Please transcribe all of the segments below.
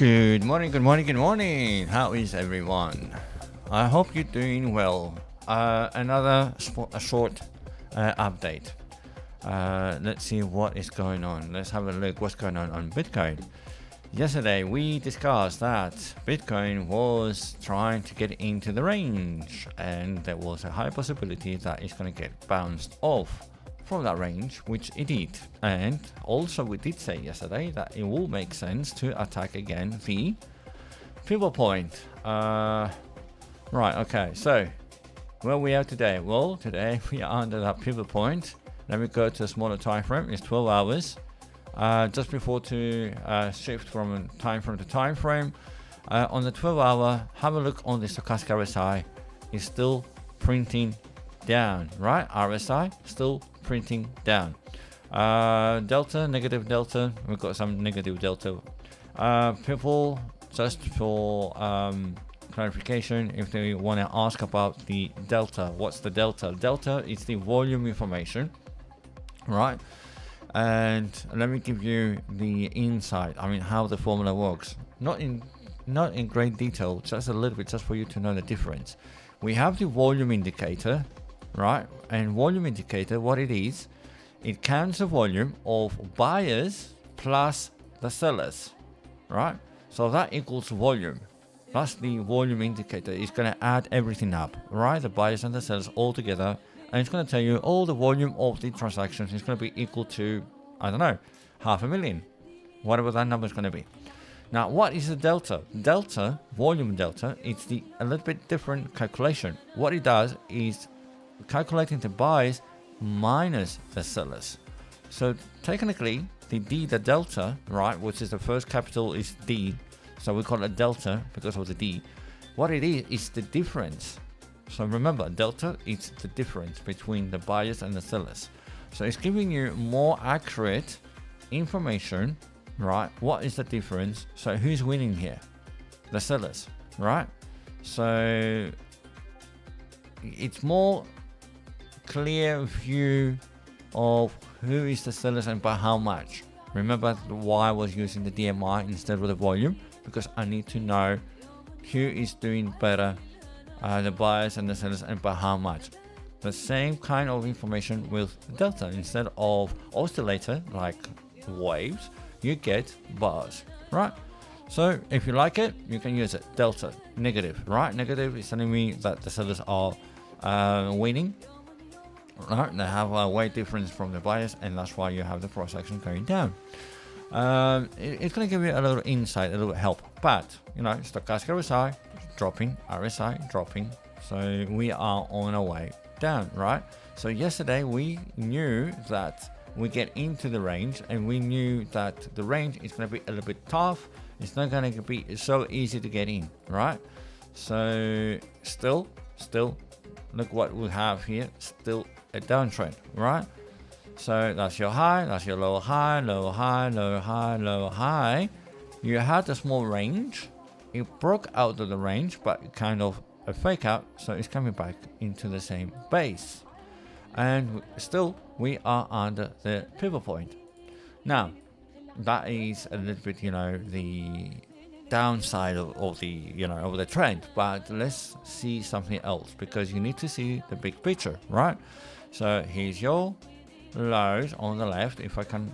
Good morning, good morning, good morning. How is everyone? I hope you're doing well. A short update. Let's see what is going on. Let's have a look what's going on Bitcoin. Yesterday we discussed that Bitcoin was trying to get into the range and there was a high possibility that it's going to get bounced off from that range, which it did. And also we did say yesterday that it will make sense to attack again the pivot point. Right, okay, so where we are today? Well, today we are under that pivot point. Let me go to a smaller time frame. It's 12 hours. Just before to shift from time frame to time frame. On the 12 hour, have a look on the stochastic RSI. It's still printing down, right? RSI still printing down. Delta, negative delta. We've got some negative delta. People, just for clarification, if they want to ask about the delta, what's the delta? Delta is the volume information, right? And let me give you the insight. I mean, how the formula works. Not in great detail, just a little bit, just for you to know the difference. We have the volume indicator, right? And volume indicator, what it is, it counts the volume of buyers plus the sellers, right? So that equals volume. That's the volume indicator. It's going to add everything up, right? The buyers and the sellers all together. And it's going to tell you all the volume of the transactions is going to be equal to, I don't know, 500,000, whatever that number is going to be. Now, what is the delta? Delta, volume delta, it's a little bit different calculation. What it does is calculating the buyers minus the sellers. So technically, the delta, right, which is the first capital is D. So we call it delta because of the D. What it is the difference. So remember, delta is the difference between the buyers and the sellers. So it's giving you more accurate information, right? What is the difference? So who's winning here? The sellers, right? So it's more clear view of who is the sellers and by how much. Remember why I was using the DMI instead of the volume, because I need to know who is doing better, the buyers and the sellers, and by how much. The same kind of information with delta. Instead of oscillator like waves, you get bars, right? So if you like it, you can use it. Delta, negative, right? Negative is telling me that the sellers are winning, right? They have a weight difference from the buyers, and that's why you have the price action going down. It's going to give you a little insight, a little help, but you know, stochastic RSI dropping, RSI dropping, so we are on our way down, right? So yesterday we knew that we get into the range, and we knew that the range is going to be a little bit tough. It's not going to be so easy to get in, right? So still look what we have here, still a downtrend, right? So that's your high, that's your lower high, lower high, lower high, lower high. You had a small range. It broke out of the range, but kind of a fake out, so it's coming back into the same base. And still, we are under the pivot point. Now, that is a little bit, you know, the downside of the trend. But let's see something else, because you need to see the big picture, right? So here's your lows on the left. If I can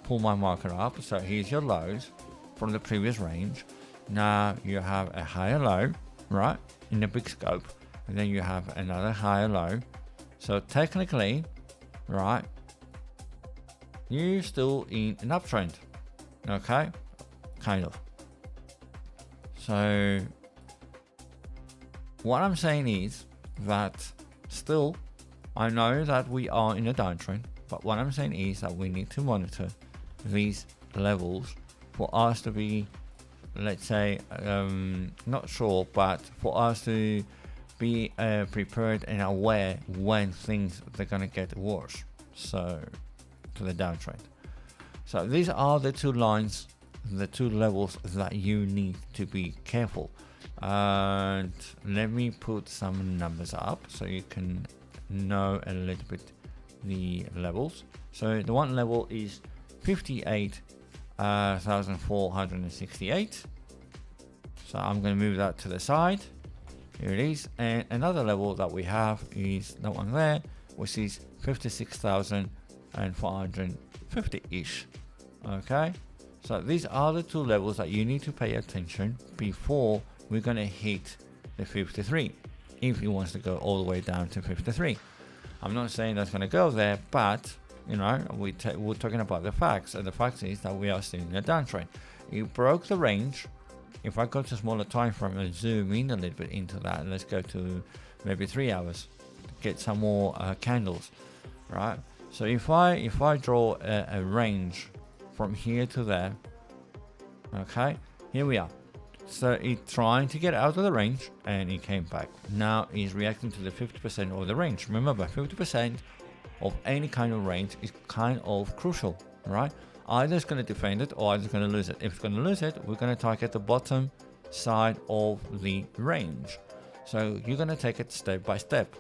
pull my marker up, so here's your lows from the previous range. Now you have a higher low, right, in the big scope, and then you have another higher low. So technically, right, you're still in an uptrend, okay, kind of. So what I'm saying is that still, I know that we are in a downtrend, but what I'm saying is that we need to monitor these levels for us to be, let's say, not sure, but for us to be prepared and aware when things are going to get worse, so to the downtrend. So these are the two lines, the two levels that you need to be careful. And let me put some numbers up so you can know a little bit the levels. So the one level is 58,468, So I'm going to move that to the side. Here it is. And another level that we have is that one there, which is 56,450-ish. Okay. So these are the two levels that you need to pay attention before we're going to hit the 53. If he wants to go all the way down to 53. I'm not saying that's going to go there, but you know, we're talking about the facts, and the fact is that we are still in a downtrend. It broke the range. If I go to smaller time frame and zoom in a little bit into that, let's go to maybe 3 hours, get some more candles, right? So if I draw a range from here to there, okay, here we are. So it's trying to get out of the range, and it came back. Now it's reacting to the 50% of the range. Remember, 50% of any kind of range is kind of crucial, right? Either it's going to defend it or either it's going to lose it. If it's going to lose it, we're going to target the bottom side of the range. So you're going to take it step by step.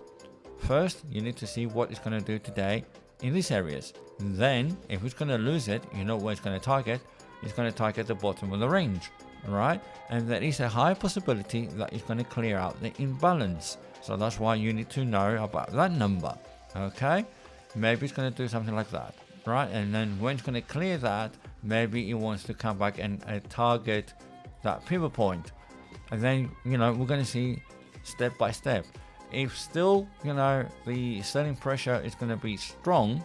First, you need to see what it's going to do today in these areas. Then, if it's going to lose it, you know where it's going to target. It's going to target the bottom of the range, right? And there is a high possibility that it's going to clear out the imbalance. So that's why you need to know about that number, okay? Maybe it's going to do something like that, right? And then when it's going to clear that, maybe it wants to come back and target that pivot point. And then, you know, we're going to see step by step. If still, you know, the selling pressure is going to be strong,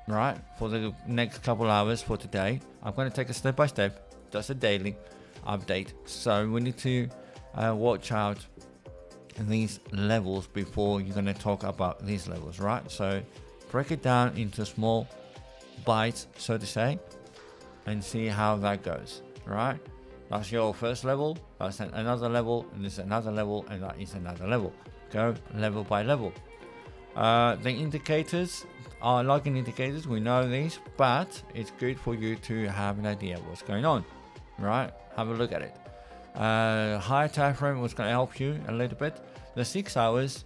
right, for the next couple hours for today, I'm going to take it step by step. That's a daily update. So we need to watch out these levels before you're going to talk about these levels, right? So break it down into small bites, so to say, and see how that goes, right? That's your first level, that's another level, and this is another level, and that is another level. Go level by level. The indicators are lagging indicators, we know these, but it's good for you to have an idea of what's going on, right? Have a look at it. Higher time frame was going to help you a little bit. The 6 hours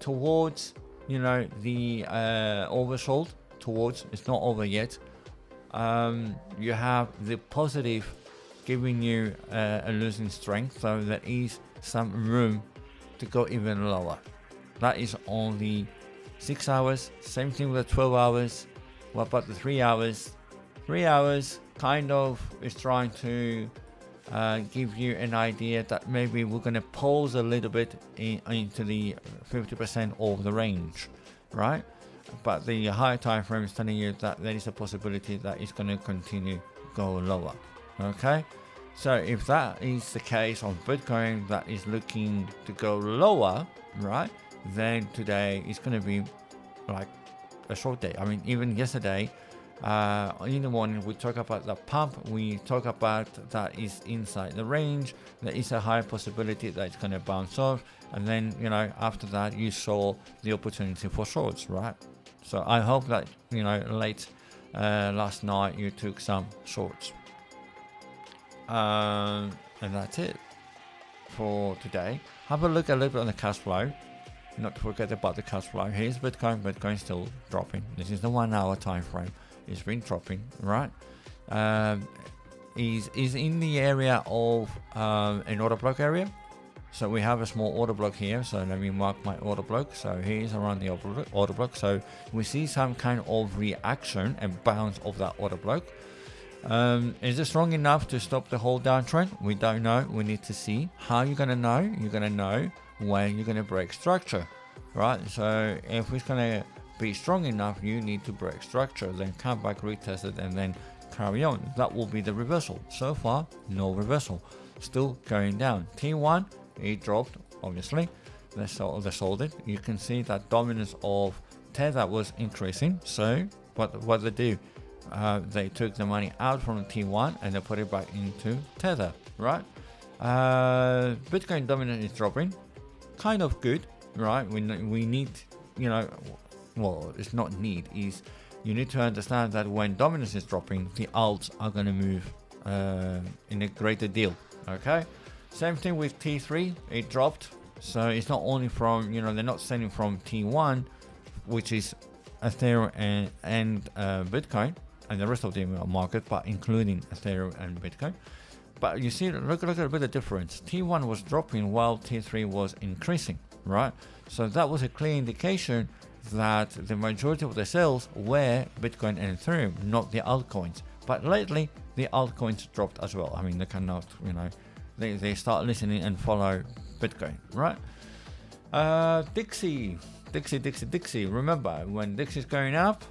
towards, you know, the oversold towards, it's not over yet. You have the positive giving you a losing strength, so there is some room to go even lower. That is on the 6 hours. Same thing with the 12 hours. What about the 3 hours? 3 hours kind of is trying to give you an idea that maybe we're going to pause a little bit into the 50% of the range, right? But the higher time frame is telling you that there is a possibility that it's going to continue go lower. Okay, so if that is the case on Bitcoin, that is looking to go lower, right, then today is going to be like a short day. I mean, even yesterday in the morning we talk about the pump, we talk about that is inside the range, there is a high possibility that it's going to bounce off, and then, you know, after that you saw the opportunity for shorts, right? So I hope that, you know, late last night you took some shorts, and that's it for today. Have a look a little bit on the cash flow. Not to forget about the cash flow. Here's Bitcoin. Bitcoin still dropping. This is the 1 hour time frame. It's been dropping, right? Is in the area of an order block area. So we have a small order block here. So let me mark my order block. So here's around the order block. So we see some kind of reaction and bounce of that order block. Is it strong enough to stop the whole downtrend? We don't know. We need to see. How you're gonna know? You're gonna know when you're gonna break structure, right? So if it's gonna be strong enough, you need to break structure, then come back, retest it, and then carry on. That will be the reversal. So far, no reversal, still going down. T1, it dropped, obviously. They sold it. You can see that dominance of Tether was increasing. So what they do? They took the money out from T1 and they put it back into Tether, right? Bitcoin dominance is dropping, kind of good, right? We need, you know, well, it's not need, is you need to understand that when dominance is dropping, the alts are going to move in a greater deal. Okay, same thing with T3, it dropped. So it's not only from, you know, they're not selling from T1, which is Ethereum and Bitcoin and the rest of the market, but including Ethereum and Bitcoin. but you see, look at a bit of difference. T1 was dropping while T3 was increasing, right? So that was a clear indication that the majority of the sales were Bitcoin and Ethereum, not the altcoins. But lately, the altcoins dropped as well. I mean, they cannot, they start listening and follow Bitcoin, right? Dixie. Remember, when Dixie's going up,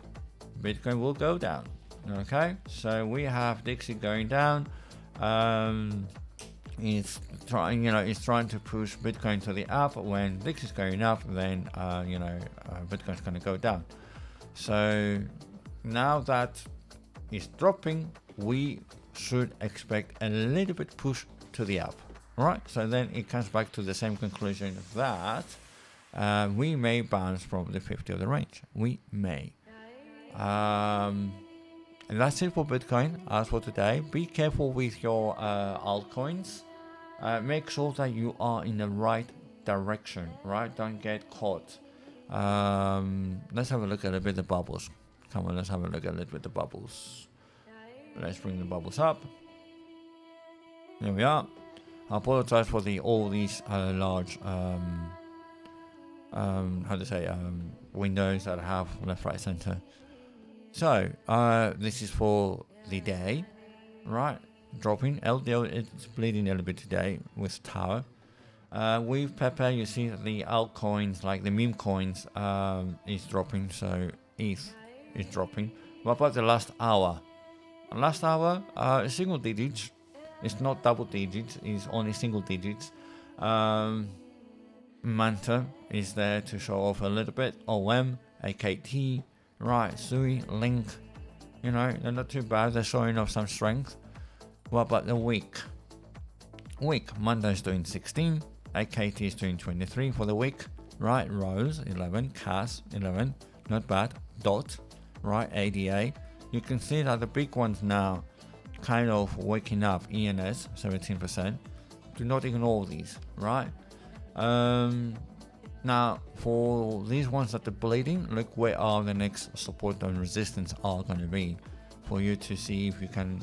Bitcoin will go down. Okay, so we have Dixie going down. It's trying, it's trying to push Bitcoin to the up. When Dixie's going up, then Bitcoin's going to go down. So now that it's dropping, we should expect a little bit push to the up, right? So then it comes back to the same conclusion that we may bounce from the 50 of the range. We may. And that's it for Bitcoin as for today. Be careful with your altcoins. Make sure that you are in the right direction, right? Don't get caught. Let's have a look at a bit of the bubbles. Come on, let's have a look at a little bit of the bubbles. Let's bring the bubbles up. There we are. I apologize for all these large windows that I have left, right, center. So this is for the day, right? Dropping LDL, it's bleeding a little bit today with Tower. With Pepper, you see that the altcoins, like the meme coins, is dropping. So ETH is dropping. What about the last hour? Last hour, single digits. It's not double digits. It's only single digits. Manta is there to show off a little bit. OM, AKT, right? Sui, Link. They're not too bad. They're showing off some strength. What about the week? Monday is doing 16. AKT is doing 23 for the week. Right? Rose 11. Cas 11. Not bad. Dot. Right? ADA. You can see that the big ones now kind of waking up. ENS 17%. Do not ignore these. Right? Now for these ones that are bleeding, look where are the next support and resistance are going to be for you to see if you can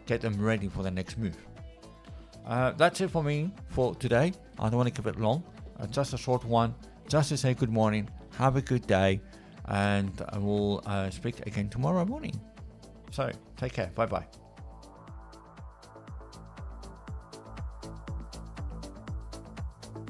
get them ready for the next move. That's it for me for today. I don't want to keep it long. Just a short one, just to say good morning, have a good day, and I will speak again tomorrow morning. So take care. Bye bye.